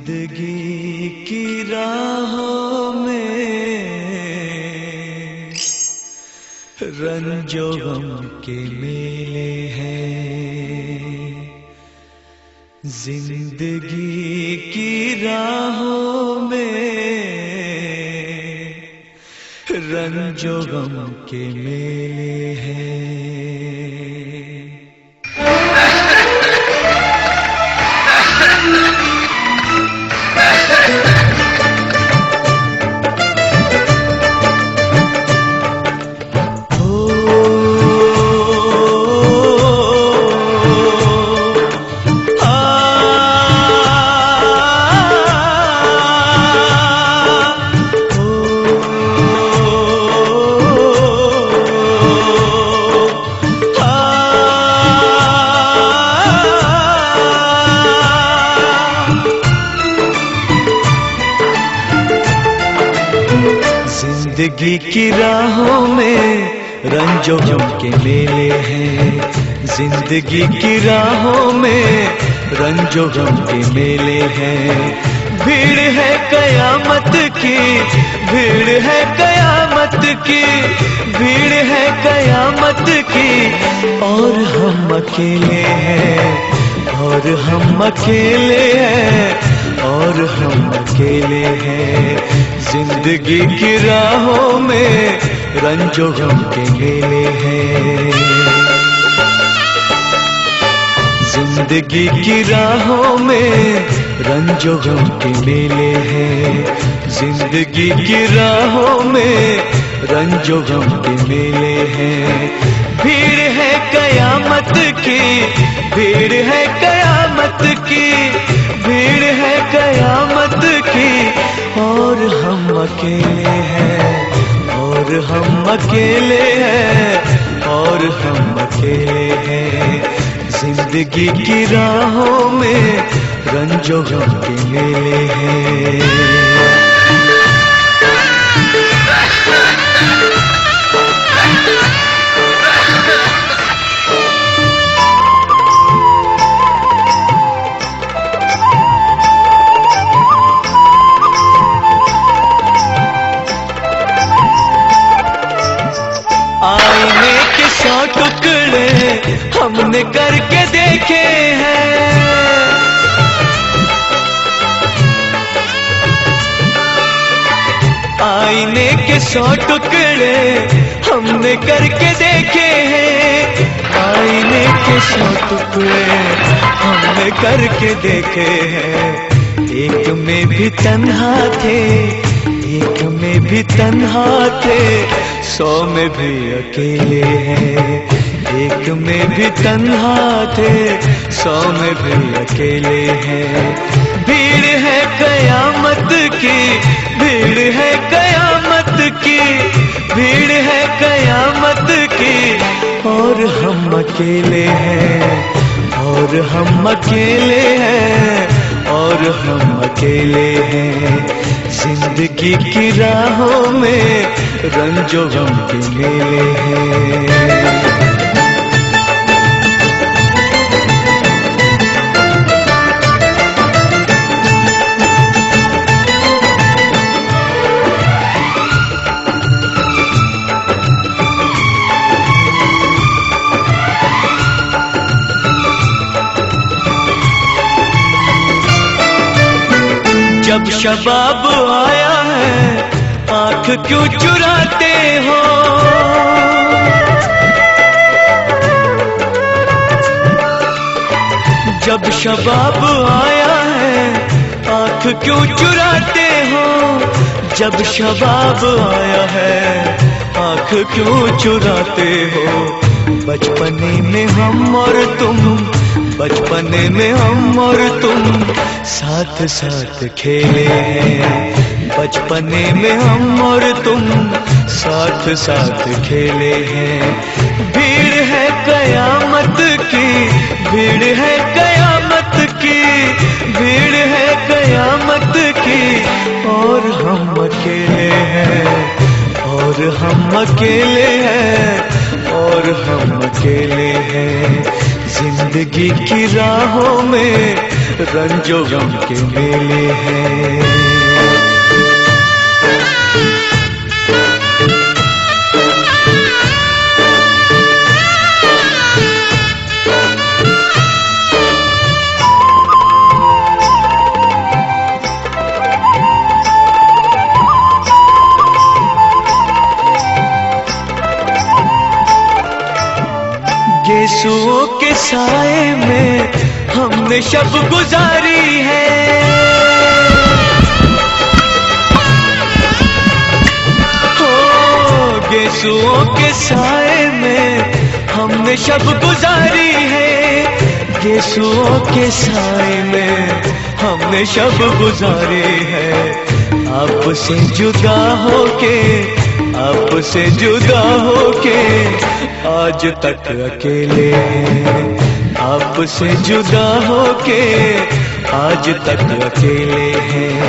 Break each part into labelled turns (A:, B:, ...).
A: जिंदगी की राहों में रंजो गम के मेले हैं। जिंदगी की राहों में रंजो गम के मेले हैं। जिंदगी की राहों में रंजो गम के मेले हैं। जिंदगी की राहों में रंजो गम के मेले हैं। भीड़ है कयामत की, भीड़ है कयामत की, भीड़ है कयामत की, और हम अकेले हैं, और हम अकेले हैं, और हम अकेले हैं। जिंदगी की राहों में रंजो गम के मेले हैं। जिंदगी की राहों में रंजो गम के मेले हैं। जिंदगी की राहों में रंजो गम के मेले हैं। भीड़ है कयामत की, भीड़ है कयामत की, भीड़ है कयामत की, और हम अकेले हैं, और हम अकेले हैं, और हम अकेले हैं। जिंदगी की राहों में रंजो गम के मेले हैं। आईने के 100 टुकड़े हमने करके देखे हैं। आईने के 100 टुकड़े हमने करके देखे हैं। आईने के 100 टुकड़े हमने करके देखे हैं। एक में भी तन्हा थे, एक में भी तन्हा थे, 100 में भी अकेले हैं। एक में भी तन्हा थे, 100 में भी अकेले हैं। भीड़ है कयामत की, भीड़ है कयामत की, भीड़ है कयामत की, और हम अकेले हैं, और हम अकेले हैं, और हम अकेले हैं। जिंदगी की राहों में रंजो गम के मेले हैं। जब शबाब आया है आँख क्यों चुराते हो। जब शबाब आया है आँख क्यों चुराते हो। जब शबाब आया है आँख क्यों चुराते हो। बचपने में हम और तुम, बचपने में हम और तुम साथ साथ खेले हैं। बचपने में हम और तुम साथ साथ खेले हैं। भीड़ है कयामत की, भीड़ है कयामत की, भीड़ है कयामत की, और हम अकेले हैं, और हम अकेले हैं, और हम अकेले हैं। जिंदगी की राहों में रंजो गम के मेले हैं। गेसुओं के साए में हमने शब गुजारी है, हो गेसुओं के साए में हमने शब गुजारी है, गेसुओं के साए में हमने शब गुजारी है। आपसे जुदा होके, आपसे जुदा होके आज तक अकेले हैं, आपसे जुदा होके आज तक अकेले हैं।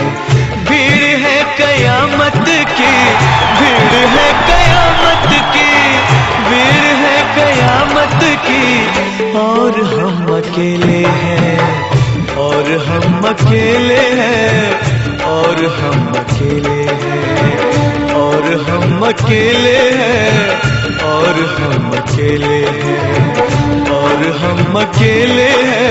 A: भीड़ है कयामत की, भीड़ है कयामत की, भीड़ है कयामत की, और हम अकेले हैं, और हम अकेले हैं, और हम अकेले हैं, और हम अकेले हैं, और हम अकेले हैं, और हम अकेले हैं।